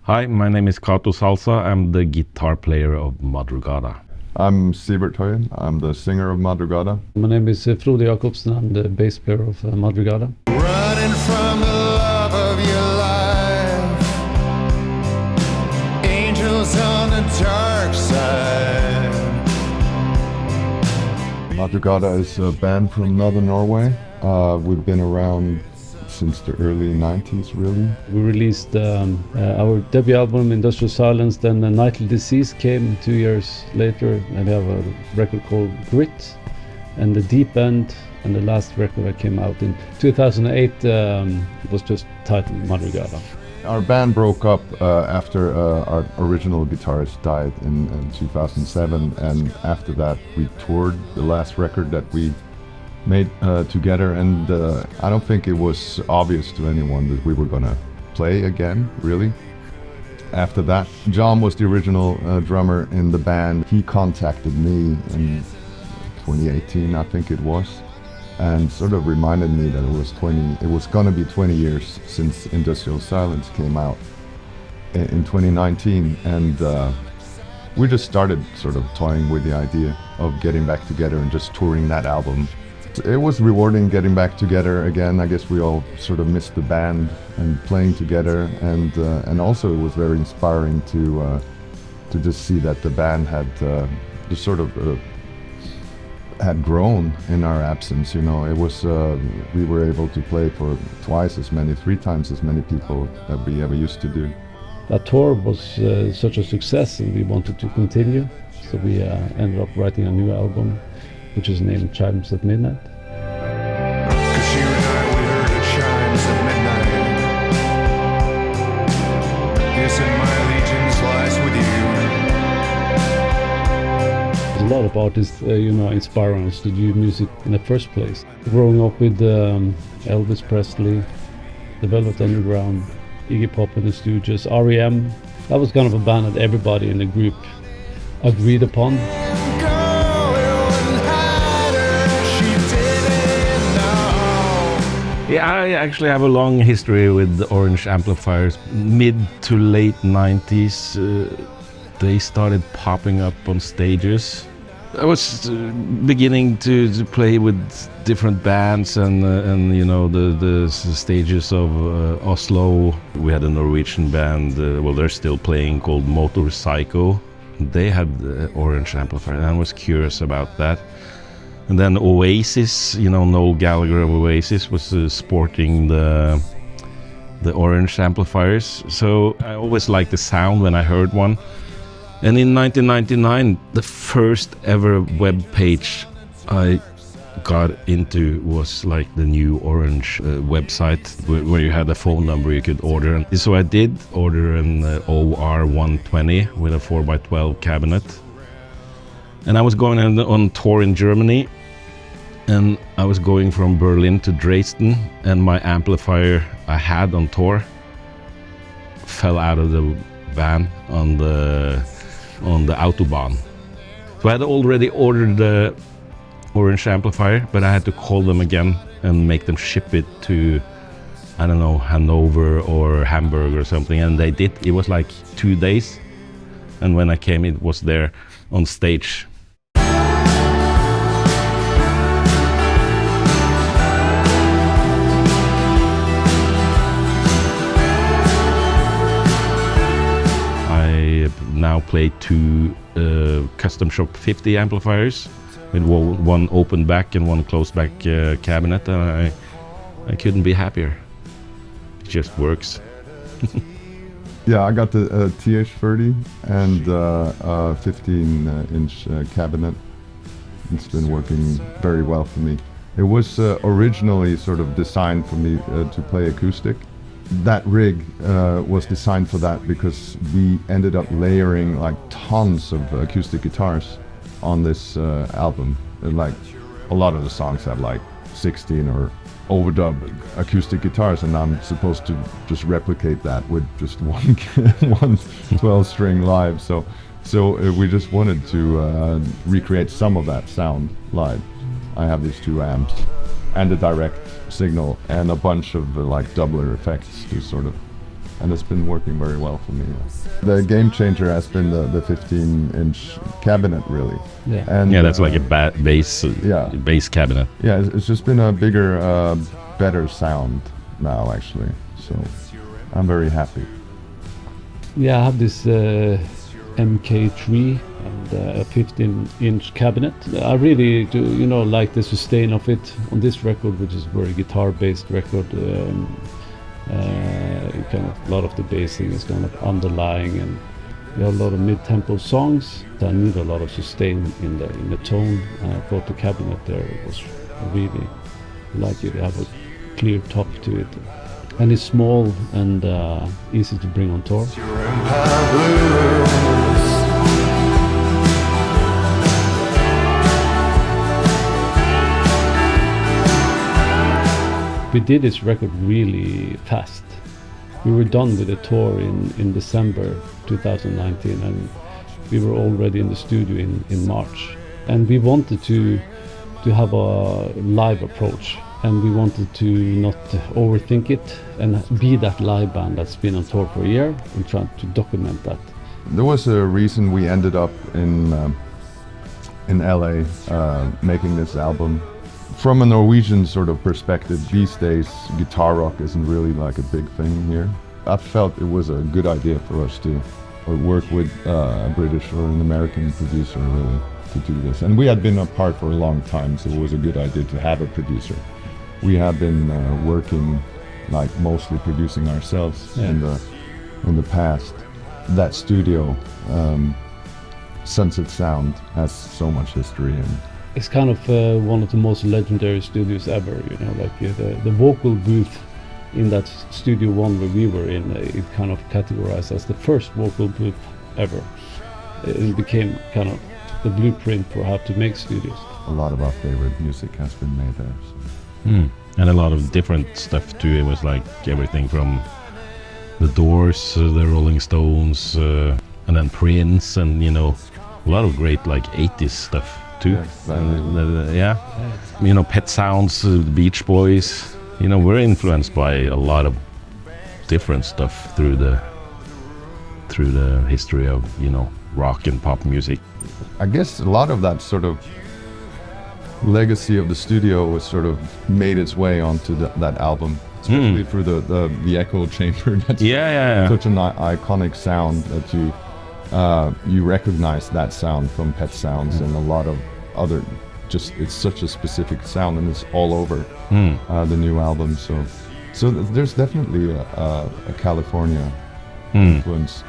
Hi, my name is Cato Salsa. I'm the guitar player of Madrugada. I'm Sivert Høyem. I'm the singer of Madrugada. My name is Frode Jacobsen. I'm the bass player of Madrugada. Running from the love of your life, angels on the dark side. Madrugada is a band from Northern Norway. We've been around since the early 90s, really. We released our debut album, Industrial Silence, then Nightly Disease came 2 years later, and we have a record called Grit, and The Deep End, and the last record that came out in 2008 was just titled Madrugada. Our band broke up after our original guitarist died in 2007, and after that we toured the last record that we made together, and I don't think it was obvious to anyone that we were gonna play again, really. After that, John was the original drummer in the band. He contacted me in 2018, I think it was, and sort of reminded me that it was gonna be 20 years since Industrial Silence came out in 2019, and we just started sort of toying with the idea of getting back together and just touring that album. It was rewarding getting back together again. I guess we all sort of missed the band and playing together, and also it was very inspiring to just see that the band had just sort of had grown in our absence. You know, it was we were able to play for 3 times as many people that we ever used to do. That tour was such a success, and we wanted to continue, so we ended up writing a new album, which is named Chimes at Midnight. 'Cause you and I, we heard the chimes at midnight. Yes, and my allegiance lies with you. There's a lot of artists, inspiring us to do music in the first place. Growing up with Elvis Presley, the Velvet Underground, Iggy Pop and the Stooges, R.E.M. That was kind of a band that everybody in the group agreed upon. Yeah, I actually have a long history with the orange amplifiers. Mid to late 90s, they started popping up on stages. I was beginning to play with different bands, and you know, the stages of Oslo. We had a Norwegian band, well, they're still playing, called Motor Psycho. They had orange amplifier, and I was curious about that. And then Oasis, you know, Noel Gallagher of Oasis was sporting the orange amplifiers. So I always liked the sound when I heard one. And in 1999, the first ever web page I got into was like the new Orange website where you had a phone number you could order. And so I did order an OR120 with a 4x12 cabinet. And I was going on tour in Germany, and I was going from Berlin to Dresden, and my amplifier I had on tour fell out of the van on the Autobahn. So I had already ordered the orange amplifier, but I had to call them again and make them ship it to, I don't know, Hanover or Hamburg or something, and they did. It was like 2 days, and when I came, it was there on stage. I now play 2 Custom Shop 50 amplifiers with one open back and one closed back cabinet, and I couldn't be happier. It just works. Yeah, I got the TH30 and a 15-inch cabinet. It's been working very well for me. It was originally sort of designed for me to play acoustic. That rig was designed for that because we ended up layering like tons of acoustic guitars on this album. And, like, a lot of the songs have like 16 or overdub acoustic guitars, and I'm supposed to just replicate that with just one 12-string live. So we just wanted to recreate some of that sound live. I have these 2 amps and a direct signal and a bunch of like doubler effects to sort of and it's been working very well for me. The game changer has been the 15-inch cabinet, really. Yeah. And Yeah, that's like a bass bass cabinet. yeah, it's just been a bigger, better sound now, actually. So I'm very happy. Yeah, I have this MK3 and a 15-inch cabinet. I really do, like the sustain of it on this record, which is a very guitar-based record. Kind of a lot of the bassing is kind of underlying, and we have a lot of mid-tempo songs that need a lot of sustain in the tone. I thought the cabinet there was really like it. Have a clear top to it, and it's small and easy to bring on tour. We did this record really fast. We were done with the tour in December 2019, and we were already in the studio in March. And we wanted to have a live approach, and we wanted to not overthink it and be that live band that's been on tour for a year and trying to document that. There was a reason we ended up in LA making this album. From a Norwegian sort of perspective, these days guitar rock isn't really like a big thing here. I felt it was a good idea for us to work with a British or an American producer, really, to do this. And we had been apart for a long time, so it was a good idea to have a producer. We have been working, like mostly producing ourselves in the past. That studio, Sunset Sound, has so much history, and it's kind of one of the most legendary studios ever, the vocal booth in that Studio One where we were in, it kind of categorized as the first vocal booth ever. It became kind of the blueprint for how to make studios. a lot of our favorite music has been made there. So. And a lot of different stuff too. It was like everything from the Doors, the Rolling Stones, and then Prince, and a lot of great like 80s stuff too. Yes, Pet Sounds, the Beach Boys. We're influenced by a lot of different stuff through the history of rock and pop music. I guess a lot of that sort of legacy of the studio was sort of made its way onto that album, especially through the echo chamber. That's such an iconic sound that you recognize that sound from Pet Sounds and a lot of other. It's such a specific sound, and it's all over the new album. So there's definitely a California influence.